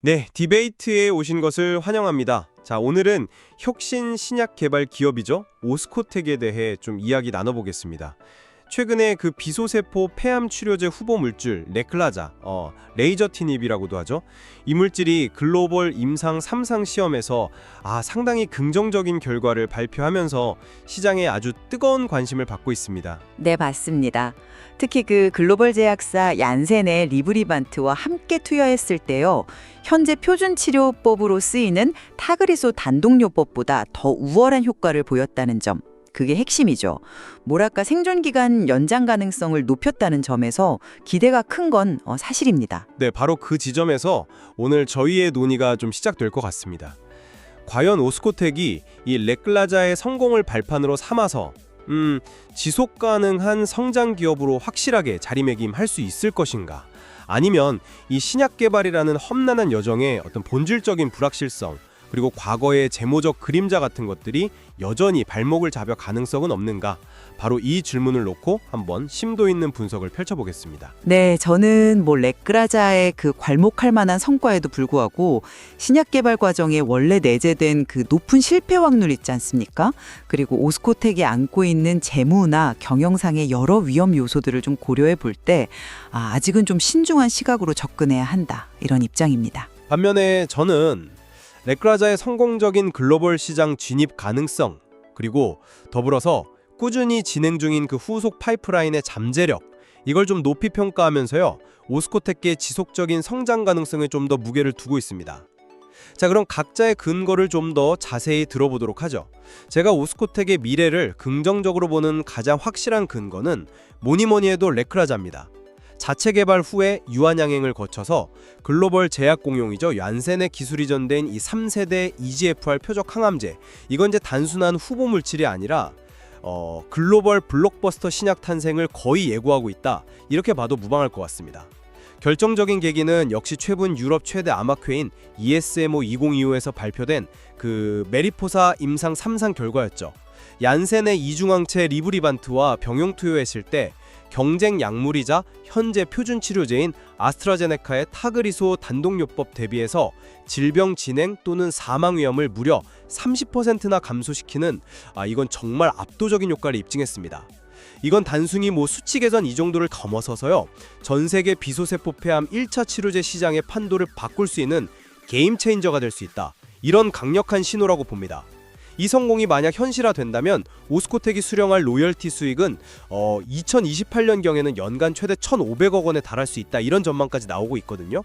네, 디베이트에 오신 것을 환영합니다. 자, 오늘은 혁신 신약 개발 기업이죠. 오스코텍에 대해 좀 이야기 나눠보겠습니다. 최근에 그 비소세포 폐암 치료제 후보 물질 레클라자, 레이저티닙이라고도 하죠. 이 물질이 글로벌 임상 3상 시험에서 상당히 긍정적인 결과를 발표하면서 시장에 아주 뜨거운 관심을 받고 있습니다. 네, 맞습니다. 특히 그 글로벌 제약사 얀센의 리브리반트와 함께 투여했을 때요. 현재 표준 치료법으로 쓰이는 타그리소 단독요법보다 더 우월한 효과를 보였다는 점. 그게 핵심이죠. 뭐랄까 생존 기간 연장 가능성을 높였다는 점에서 기대가 큰 건 사실입니다. 네, 바로 그 지점에서 오늘 저희의 논의가 좀 시작될 것 같습니다. 과연 오스코텍이 이 레클라자의 성공을 발판으로 삼아서 지속 가능한 성장 기업으로 확실하게 자리매김할 수 있을 것인가? 아니면 이 신약 개발이라는 험난한 여정의 어떤 본질적인 불확실성, 그리고 과거의 재모적 그림자 같은 것들이 여전히 발목을 잡을 가능성은 없는가? 바로 이 질문을 놓고 한번 심도 있는 분석을 펼쳐보겠습니다. 네, 저는 레크라자의 그 괄목할 만한 성과에도 불구하고 신약 개발 과정에 원래 내재된 그 높은 실패 확률 있지 않습니까? 그리고 오스코텍이 안고 있는 재무나 경영상의 여러 위험 요소들을 좀 고려해 볼 때 아직은 좀 신중한 시각으로 접근해야 한다. 이런 입장입니다. 반면에 저는 레크라자의 성공적인 글로벌 시장 진입 가능성, 그리고 더불어서 꾸준히 진행 중인 그 후속 파이프라인의 잠재력, 이걸 좀 높이 평가하면서요, 오스코텍의 지속적인 성장 가능성에 좀 더 무게를 두고 있습니다. 자, 그럼 각자의 근거를 좀 더 자세히 들어보도록 하죠. 제가 오스코텍의 미래를 긍정적으로 보는 가장 확실한 근거는 뭐니 해도 레크라자입니다. 자체 개발 후에 유한양행을 거쳐서 글로벌 제약 공용이죠. 얀센의 기술이 전된 이 3세대 EGFR 표적 항암제, 이건 이제 단순한 후보 물질이 아니라 글로벌 블록버스터 신약 탄생을 거의 예고하고 있다. 이렇게 봐도 무방할 것 같습니다. 결정적인 계기는 역시 최근 유럽 최대 암학회인 ESMO 2025에서 발표된 그 메리포사 임상 3상 결과였죠. 얀센의 이중항체 리브리반트와 병용 투여했을 때 경쟁 약물이자 현재 표준 치료제인 아스트라제네카의 타그리소 단독요법 대비해서 질병 진행 또는 사망 위험을 무려 30%나 감소시키는 이건 정말 압도적인 효과를 입증했습니다. 이건 단순히 수치 개선 이 정도를 넘어서서요, 전 세계 비소세포 폐암 1차 치료제 시장의 판도를 바꿀 수 있는 게임 체인저가 될 수 있다. 이런 강력한 신호라고 봅니다. 이 성공이 만약 현실화된다면 오스코텍이 수령할 로열티 수익은 2028년경에는 연간 최대 1,500억 원에 달할 수 있다. 이런 전망까지 나오고 있거든요.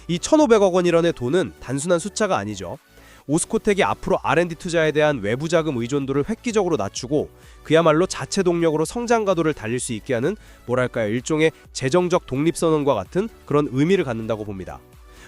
이 1,500억 원이라는 돈은 단순한 숫자가 아니죠. 오스코텍이 앞으로 R&D 투자에 대한 외부 자금 의존도를 획기적으로 낮추고 그야말로 자체 동력으로 성장 가도를 달릴 수 있게 하는 일종의 재정적 독립선언과 같은 그런 의미를 갖는다고 봅니다.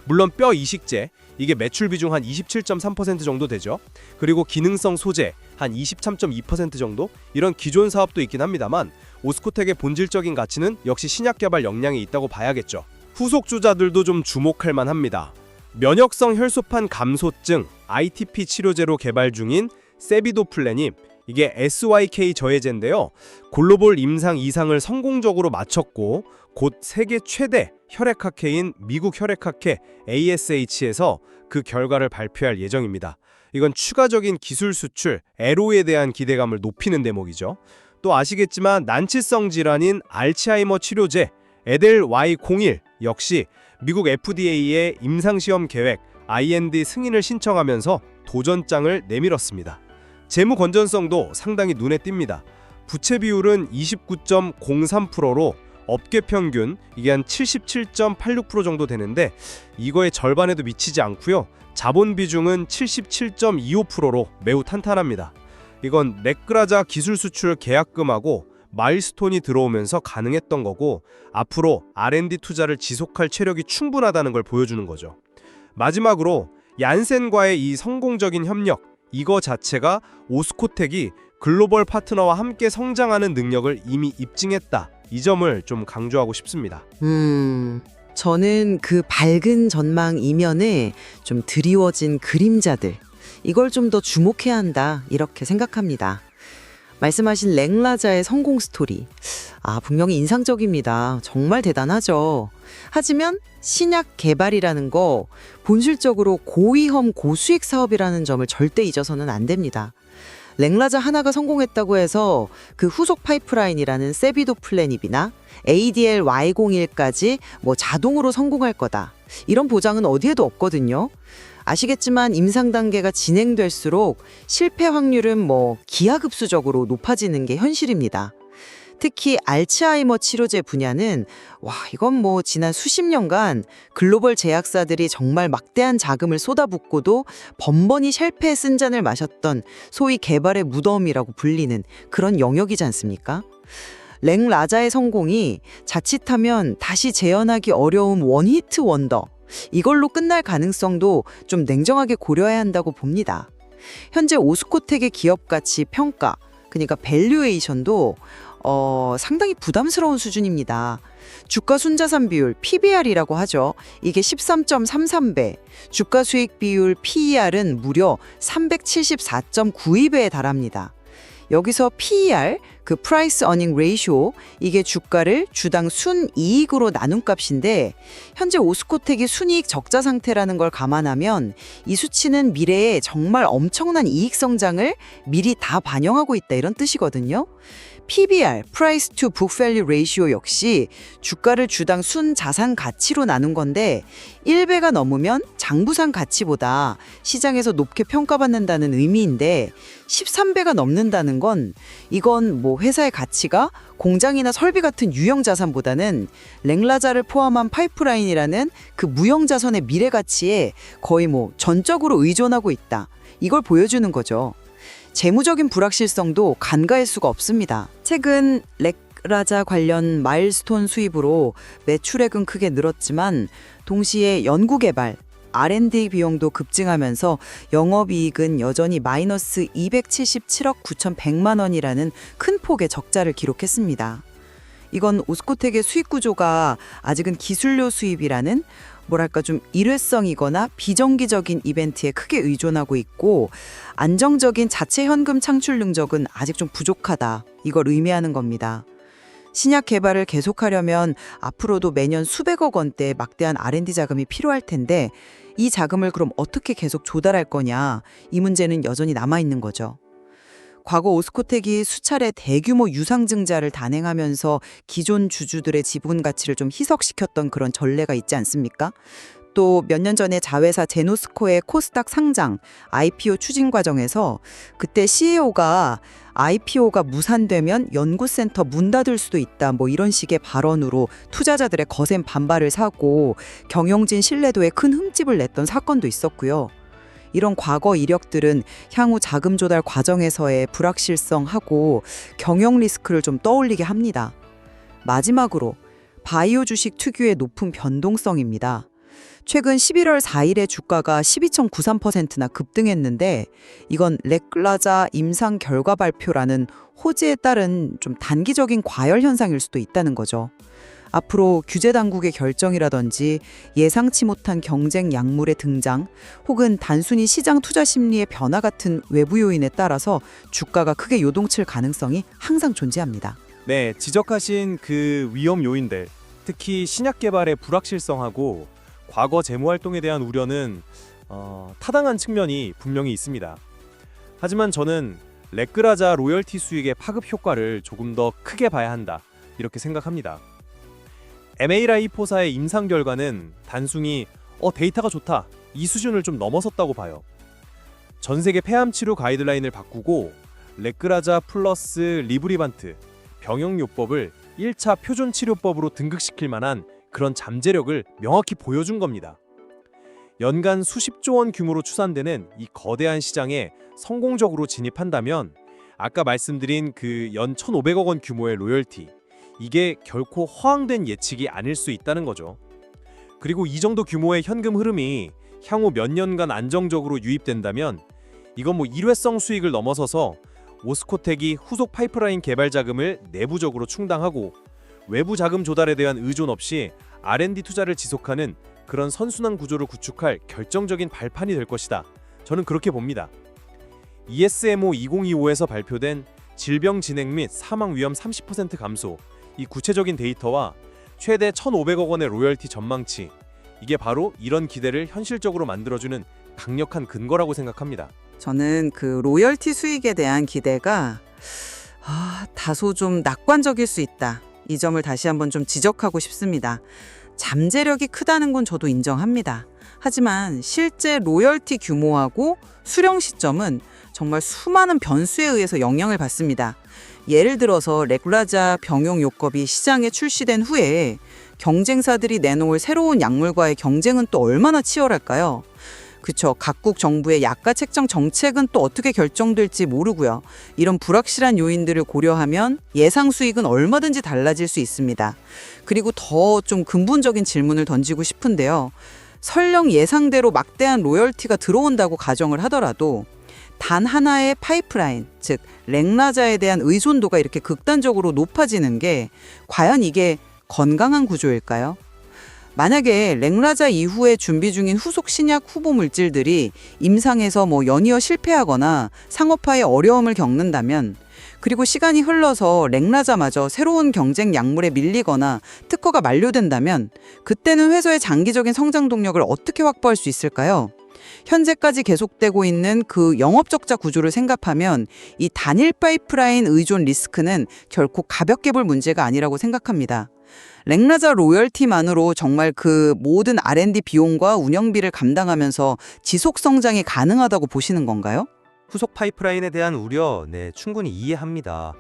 물론 뼈 이식제, 이게 매출 비중 한 27.3% 정도 되죠. 그리고 기능성 소재 한 23.2% 정도, 이런 기존 사업도 있긴 합니다만 오스코텍의 본질적인 가치는 역시 신약 개발 역량이 있다고 봐야겠죠. 후속 주자들도 좀 주목할 만합니다. 면역성 혈소판 감소증 ITP 치료제로 개발 중인 세비도플래님, 이게 SYK 저해제인데요. 글로벌 임상 2상을 성공적으로 마쳤고 곧 세계 최대 혈액학회인 미국 혈액학회 ASH에서 그 결과를 발표할 예정입니다. 이건 추가적인 기술 수출, LO에 대한 기대감을 높이는 대목이죠. 또 아시겠지만 난치성 질환인 알츠하이머 치료제 에델 Y01 역시 미국 FDA의 임상시험 계획 IND 승인을 신청하면서 도전장을 내밀었습니다. 재무 건전성도 상당히 눈에 띕니다. 부채 비율은 29.03%로 업계 평균 이게 한 77.86% 정도 되는데 이거의 절반에도 미치지 않고요. 자본 비중은 77.25%로 매우 탄탄합니다. 이건 레크라자 기술 수출 계약금하고 마일스톤이 들어오면서 가능했던 거고 앞으로 R&D 투자를 지속할 체력이 충분하다는 걸 보여주는 거죠. 마지막으로 얀센과의 이 성공적인 협력, 이거 자체가 오스코텍이 글로벌 파트너와 함께 성장하는 능력을 이미 입증했다. 이 점을 좀 강조하고 싶습니다. 저는 그 밝은 전망 이면에 좀 드리워진 그림자들, 이걸 좀 더 주목해야 한다 이렇게 생각합니다. 말씀하신 랭라자의 성공 스토리. 분명히 인상적입니다. 정말 대단하죠. 하지만 신약 개발이라는 거 본질적으로 고위험 고수익 사업이라는 점을 절대 잊어서는 안 됩니다. 랭라자 하나가 성공했다고 해서 그 후속 파이프라인이라는 세비도 플래닛이나 ADL Y01까지 자동으로 성공할 거다. 이런 보장은 어디에도 없거든요. 아시겠지만 임상 단계가 진행될수록 실패 확률은 기하급수적으로 높아지는 게 현실입니다. 특히 알츠하이머 치료제 분야는 이건 지난 수십 년간 글로벌 제약사들이 정말 막대한 자금을 쏟아붓고도 번번이 쉘패의 쓴잔을 마셨던 소위 개발의 무덤이라고 불리는 그런 영역이지 않습니까? 랭라자의 성공이 자칫하면 다시 재현하기 어려운 원히트 원더, 이걸로 끝날 가능성도 좀 냉정하게 고려해야 한다고 봅니다. 현재 오스코텍의 기업가치 평가, 그러니까 밸류에이션도 상당히 부담스러운 수준입니다. 주가 순자산 비율 PBR이라고 하죠. 이게 13.33배, 주가 수익 비율 PER은 무려 374.92배에 달합니다. 여기서 PER, 그 Price Earning Ratio, 이게 주가를 주당 순이익으로 나눈 값인데 현재 오스코텍이 순이익 적자 상태라는 걸 감안하면 이 수치는 미래에 정말 엄청난 이익 성장을 미리 다 반영하고 있다, 이런 뜻이거든요. PBR, Price to Book Value Ratio 역시 주가를 주당 순자산 가치로 나눈 건데 1배가 넘으면 장부상 가치보다 시장에서 높게 평가받는다는 의미인데 13배가 넘는다는 건 이건 회사의 가치가 공장이나 설비 같은 유형 자산보다는 랭라자를 포함한 파이프라인이라는 그 무형 자산의 미래 가치에 거의 전적으로 의존하고 있다. 이걸 보여주는 거죠. 재무적인 불확실성도 간과할 수가 없습니다. 최근 랭라자 관련 마일스톤 수입으로 매출액은 크게 늘었지만 동시에 연구개발, R&D 비용도 급증하면서 영업이익은 여전히 마이너스 277억 9,100만 원이라는 큰 폭의 적자를 기록했습니다. 이건 오스코텍의 수익 구조가 아직은 기술료 수입이라는 좀 일회성이거나 비정기적인 이벤트에 크게 의존하고 있고 안정적인 자체 현금 창출 능력은 아직 좀 부족하다. 이걸 의미하는 겁니다. 신약 개발을 계속하려면 앞으로도 매년 수백억 원대의 막대한 R&D 자금이 필요할 텐데 이 자금을 그럼 어떻게 계속 조달할 거냐, 이 문제는 여전히 남아있는 거죠. 과거 오스코텍이 수차례 대규모 유상증자를 단행하면서 기존 주주들의 지분 가치를 좀 희석시켰던 그런 전례가 있지 않습니까? 또 몇 년 전에 자회사 제노스코의 코스닥 상장, IPO 추진 과정에서 그때 CEO가 IPO가 무산되면 연구센터 문 닫을 수도 있다, 이런 식의 발언으로 투자자들의 거센 반발을 사고 경영진 신뢰도에 큰 흠집을 냈던 사건도 있었고요. 이런 과거 이력들은 향후 자금 조달 과정에서의 불확실성하고 경영 리스크를 좀 떠올리게 합니다. 마지막으로 바이오 주식 특유의 높은 변동성입니다. 최근 11월 4일에 주가가 12.93%나 급등했는데 이건 랭라자 임상 결과 발표라는 호재에 따른 좀 단기적인 과열 현상일 수도 있다는 거죠. 앞으로 규제 당국의 결정이라든지 예상치 못한 경쟁 약물의 등장 혹은 단순히 시장 투자 심리의 변화 같은 외부 요인에 따라서 주가가 크게 요동칠 가능성이 항상 존재합니다. 네, 지적하신 그 위험 요인들, 특히 신약 개발의 불확실성하고 과거 재무 활동에 대한 우려는 타당한 측면이 분명히 있습니다. 하지만 저는 랭라자 로열티 수익의 파급 효과를 조금 더 크게 봐야 한다, 이렇게 생각합니다. MA-라이포사의 임상 결과는 단순히 데이터가 좋다, 이 수준을 좀 넘어섰다고 봐요. 전 세계 폐암 치료 가이드라인을 바꾸고 랭라자 플러스 리브리반트, 병역요법을 1차 표준 치료법으로 등극시킬 만한 그런 잠재력을 명확히 보여준 겁니다. 연간 수십조 원 규모로 추산되는 이 거대한 시장에 성공적으로 진입한다면 아까 말씀드린 그 연 1,500억 원 규모의 로열티, 이게 결코 허황된 예측이 아닐 수 있다는 거죠. 그리고 이 정도 규모의 현금 흐름이 향후 몇 년간 안정적으로 유입된다면 이건 일회성 수익을 넘어서서 오스코텍이 후속 파이프라인 개발 자금을 내부적으로 충당하고 외부 자금 조달에 대한 의존 없이 R&D 투자를 지속하는 그런 선순환 구조를 구축할 결정적인 발판이 될 것이다. 저는 그렇게 봅니다. ESMO 2025에서 발표된 질병 진행 및 사망 위험 30% 감소, 이 구체적인 데이터와 최대 1,500억 원의 로열티 전망치, 이게 바로 이런 기대를 현실적으로 만들어주는 강력한 근거라고 생각합니다. 저는 그 로열티 수익에 대한 기대가 다소 좀 낙관적일 수 있다. 이 점을 다시 한번 좀 지적하고 싶습니다. 잠재력이 크다는 건 저도 인정합니다. 하지만 실제 로열티 규모하고 수령 시점은 정말 수많은 변수에 의해서 영향을 받습니다. 예를 들어서 레귤라자 병용 요법이 시장에 출시된 후에 경쟁사들이 내놓을 새로운 약물과의 경쟁은 또 얼마나 치열할까요? 그쵸. 각국 정부의 약가 책정 정책은 또 어떻게 결정될지 모르고요. 이런 불확실한 요인들을 고려하면 예상 수익은 얼마든지 달라질 수 있습니다. 그리고 더 좀 근본적인 질문을 던지고 싶은데요. 설령 예상대로 막대한 로열티가 들어온다고 가정을 하더라도 단 하나의 파이프라인, 즉 렉라자에 대한 의존도가 이렇게 극단적으로 높아지는 게 과연 이게 건강한 구조일까요? 만약에 렉라자 이후에 준비 중인 후속 신약 후보 물질들이 임상에서 연이어 실패하거나 상업화에 어려움을 겪는다면, 그리고 시간이 흘러서 렉라자마저 새로운 경쟁 약물에 밀리거나 특허가 만료된다면 그때는 회사의 장기적인 성장 동력을 어떻게 확보할 수 있을까요? 현재까지 계속되고 있는 그 영업적자 구조를 생각하면 이 단일 파이프라인 의존 리스크는 결코 가볍게 볼 문제가 아니라고 생각합니다. 렉라자 로열티만으로 정말 그 모든 R&D 비용과 운영비를 감당하면서 지속 성장이 가능하다고 보시는 건가요? 후속 파이프라인에 대한 우려, 충분히 이해합니다.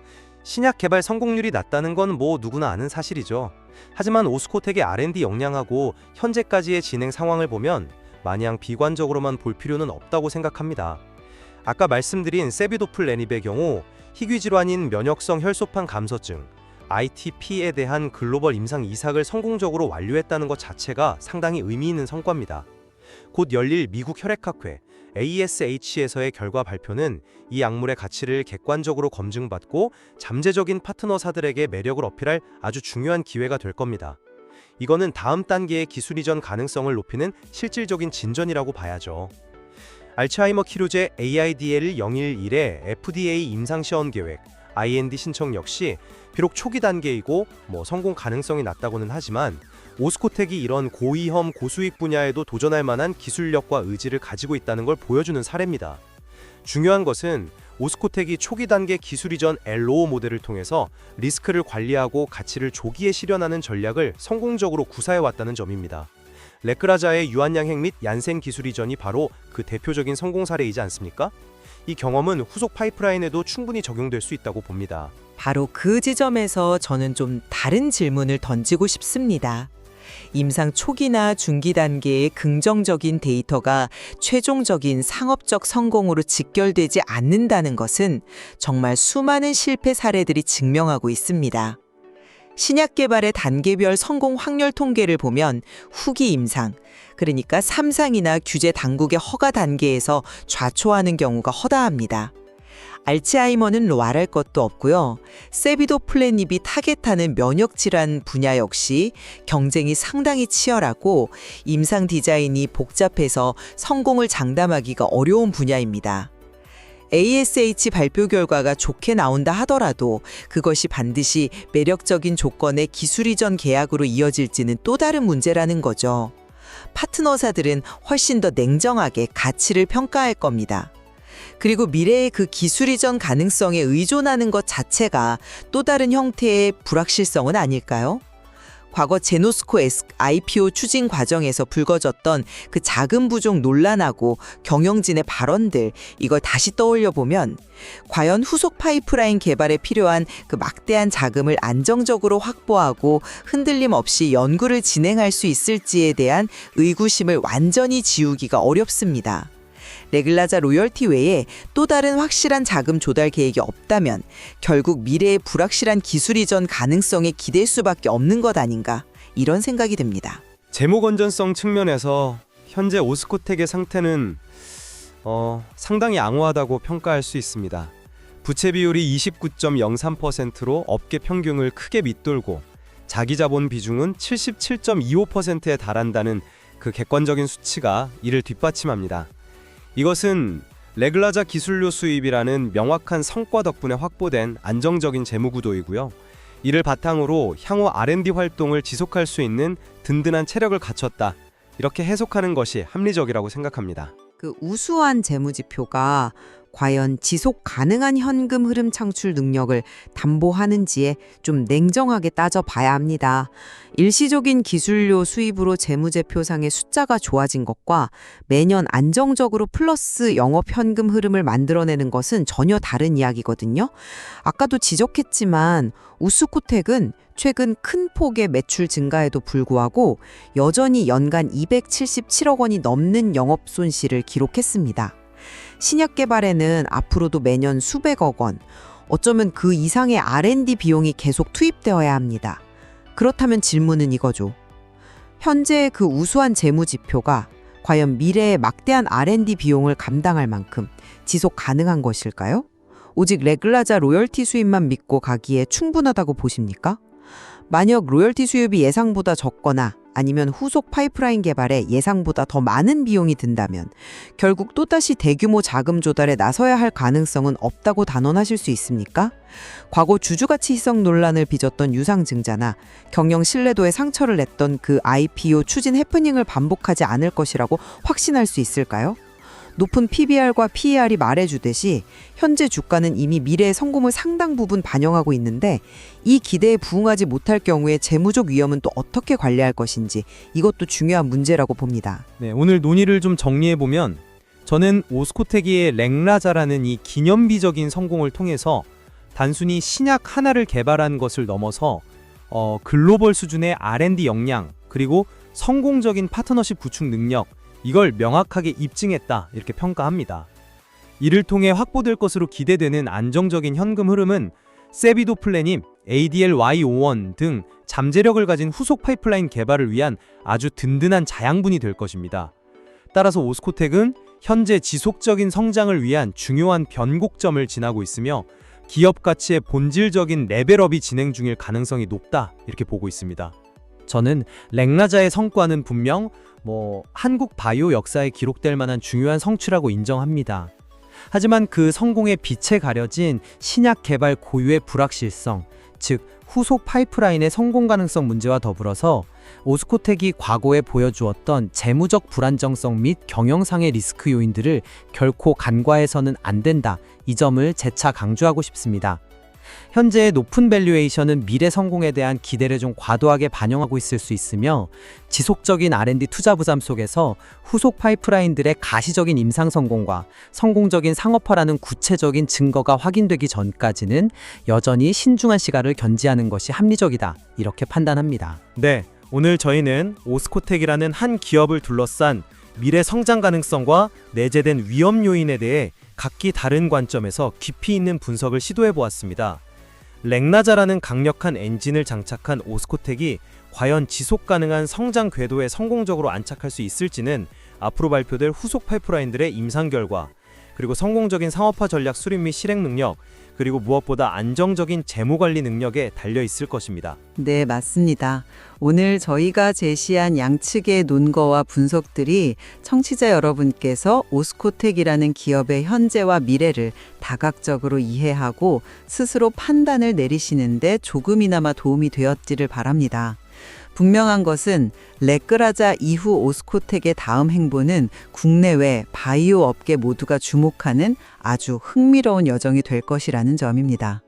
신약 개발 성공률이 낮다는 건 누구나 아는 사실이죠. 하지만 오스코텍의 R&D 역량하고 현재까지의 진행 상황을 보면 마냥 비관적으로만 볼 필요는 없다고 생각합니다. 아까 말씀드린 세비도플레닙의 경우 희귀 질환인 면역성 혈소판 감소증, ITP에 대한 글로벌 임상 이삭을 성공적으로 완료했다는 것 자체가 상당히 의미 있는 성과입니다. 곧 열릴 미국 혈액학회 ASH에서의 결과 발표는 이 약물의 가치를 객관적으로 검증받고 잠재적인 파트너사들에게 매력을 어필할 아주 중요한 기회가 될 겁니다. 이거는 다음 단계의 기술 이전 가능성을 높이는 실질적인 진전이라고 봐야죠. 알츠하이머 치료제 AIDL011의 FDA 임상시험 계획, IND 신청 역시 비록 초기 단계이고 성공 가능성이 낮다고는 하지만 오스코텍이 이런 고위험 고수익 분야에도 도전할 만한 기술력과 의지를 가지고 있다는 걸 보여주는 사례입니다. 중요한 것은 오스코텍이 초기 단계 기술 이전 LO 모델을 통해서 리스크를 관리하고 가치를 조기에 실현하는 전략을 성공적으로 구사해왔다는 점입니다. 레크라자의 유한양핵 및 얀센 기술 이전이 바로 그 대표적인 성공 사례이지 않습니까? 이 경험은 후속 파이프라인에도 충분히 적용될 수 있다고 봅니다. 바로 그 지점에서 저는 좀 다른 질문을 던지고 싶습니다. 임상 초기나 중기 단계의 긍정적인 데이터가 최종적인 상업적 성공으로 직결되지 않는다는 것은 정말 수많은 실패 사례들이 증명하고 있습니다. 신약 개발의 단계별 성공 확률 통계를 보면 후기 임상, 그러니까 3상이나 규제 당국의 허가 단계에서 좌초하는 경우가 허다합니다. 알츠하이머는 말할 것도 없고요. 세비도플레닙이 타겟하는 면역질환 분야 역시 경쟁이 상당히 치열하고 임상 디자인이 복잡해서 성공을 장담하기가 어려운 분야입니다. ASH 발표 결과가 좋게 나온다 하더라도 그것이 반드시 매력적인 조건의 기술 이전 계약으로 이어질지는 또 다른 문제라는 거죠. 파트너사들은 훨씬 더 냉정하게 가치를 평가할 겁니다. 그리고 미래의 그 기술 이전 가능성에 의존하는 것 자체가 또 다른 형태의 불확실성은 아닐까요? 과거 제노스코 IPO 추진 과정에서 불거졌던 그 자금 부족 논란하고 경영진의 발언들, 이걸 다시 떠올려 보면 과연 후속 파이프라인 개발에 필요한 그 막대한 자금을 안정적으로 확보하고 흔들림 없이 연구를 진행할 수 있을지에 대한 의구심을 완전히 지우기가 어렵습니다. 레귤라자 로열티 외에 또 다른 확실한 자금 조달 계획이 없다면 결국 미래의 불확실한 기술 이전 가능성에 기댈 수밖에 없는 것 아닌가, 이런 생각이 듭니다. 재무 건전성 측면에서 현재 오스코텍의 상태는 상당히 양호하다고 평가할 수 있습니다. 부채 비율이 29.03%로 업계 평균을 크게 밑돌고 자기 자본 비중은 77.25%에 달한다는 그 객관적인 수치가 이를 뒷받침합니다. 이것은 레글라자 기술료 수입이라는 명확한 성과 덕분에 확보된 안정적인 재무 구도이고요. 이를 바탕으로 향후 R&D 활동을 지속할 수 있는 든든한 체력을 갖췄다. 이렇게 해석하는 것이 합리적이라고 생각합니다. 그 우수한 재무지표가 과연 지속 가능한 현금 흐름 창출 능력을 담보하는지에 좀 냉정하게 따져봐야 합니다. 일시적인 기술료 수입으로 재무제표상의 숫자가 좋아진 것과 매년 안정적으로 플러스 영업 현금 흐름을 만들어내는 것은 전혀 다른 이야기거든요. 아까도 지적했지만 우스코텍은 최근 큰 폭의 매출 증가에도 불구하고 여전히 연간 277억 원이 넘는 영업 손실을 기록했습니다. 신약 개발에는 앞으로도 매년 수백억 원, 어쩌면 그 이상의 R&D 비용이 계속 투입되어야 합니다. 그렇다면 질문은 이거죠. 현재 그 우수한 재무 지표가 과연 미래의 막대한 R&D 비용을 감당할 만큼 지속 가능한 것일까요? 오직 레글라자 로열티 수입만 믿고 가기에 충분하다고 보십니까? 만약 로열티 수입이 예상보다 적거나 아니면 후속 파이프라인 개발에 예상보다 더 많은 비용이 든다면 결국 또다시 대규모 자금 조달에 나서야 할 가능성은 없다고 단언하실 수 있습니까? 과거 주주가치 희석 논란을 빚었던 유상증자나 경영 신뢰도에 상처를 냈던 그 IPO 추진 해프닝을 반복하지 않을 것이라고 확신할 수 있을까요? 높은 PBR과 PER이 말해주듯이 현재 주가는 이미 미래의 성공을 상당 부분 반영하고 있는데 이 기대에 부응하지 못할 경우에 재무적 위험은 또 어떻게 관리할 것인지 이것도 중요한 문제라고 봅니다. 네, 오늘 논의를 좀 정리해보면 저는 오스코텍의 랭라자라는 이 기념비적인 성공을 통해서 단순히 신약 하나를 개발한 것을 넘어서 글로벌 수준의 R&D 역량 그리고 성공적인 파트너십 구축 능력 이걸 명확하게 입증했다 이렇게 평가합니다. 이를 통해 확보될 것으로 기대되는 안정적인 현금 흐름은 세비도 플래닛, ADL-Y51 등 잠재력을 가진 후속 파이프라인 개발을 위한 아주 든든한 자양분이 될 것입니다. 따라서 오스코텍은 현재 지속적인 성장을 위한 중요한 변곡점을 지나고 있으며 기업 가치의 본질적인 레벨업이 진행 중일 가능성이 높다 이렇게 보고 있습니다. 저는 랭라자의 성과는 분명 한국 바이오 역사에 기록될 만한 중요한 성취라고 인정합니다. 하지만 그 성공의 빛에 가려진 신약 개발 고유의 불확실성, 즉 후속 파이프라인의 성공 가능성 문제와 더불어서 오스코텍이 과거에 보여주었던 재무적 불안정성 및 경영상의 리스크 요인들을 결코 간과해서는 안 된다. 이 점을 재차 강조하고 싶습니다. 현재의 높은 밸류에이션은 미래 성공에 대한 기대를 좀 과도하게 반영하고 있을 수 있으며 지속적인 R&D 투자 부담 속에서 후속 파이프라인들의 가시적인 임상 성공과 성공적인 상업화라는 구체적인 증거가 확인되기 전까지는 여전히 신중한 시각을 견지하는 것이 합리적이다. 이렇게 판단합니다. 네, 오늘 저희는 오스코텍이라는 한 기업을 둘러싼 미래 성장 가능성과 내재된 위험 요인에 대해 각기 다른 관점에서 깊이 있는 분석을 시도해 보았습니다. 랭라자라는 강력한 엔진을 장착한 오스코텍이 과연 지속 가능한 성장 궤도에 성공적으로 안착할 수 있을지는 앞으로 발표될 후속 파이프라인들의 임상 결과, 그리고 성공적인 상업화 전략 수립 및 실행 능력, 그리고 무엇보다 안정적인 재무관리 능력에 달려 있을 것입니다. 네, 맞습니다. 오늘 저희가 제시한 양측의 논거와 분석들이 청취자 여러분께서 오스코텍이라는 기업의 현재와 미래를 다각적으로 이해하고 스스로 판단을 내리시는데 조금이나마 도움이 되었기를 바랍니다. 분명한 것은 레그라자 이후 오스코텍의 다음 행보는 국내외 바이오 업계 모두가 주목하는 아주 흥미로운 여정이 될 것이라는 점입니다.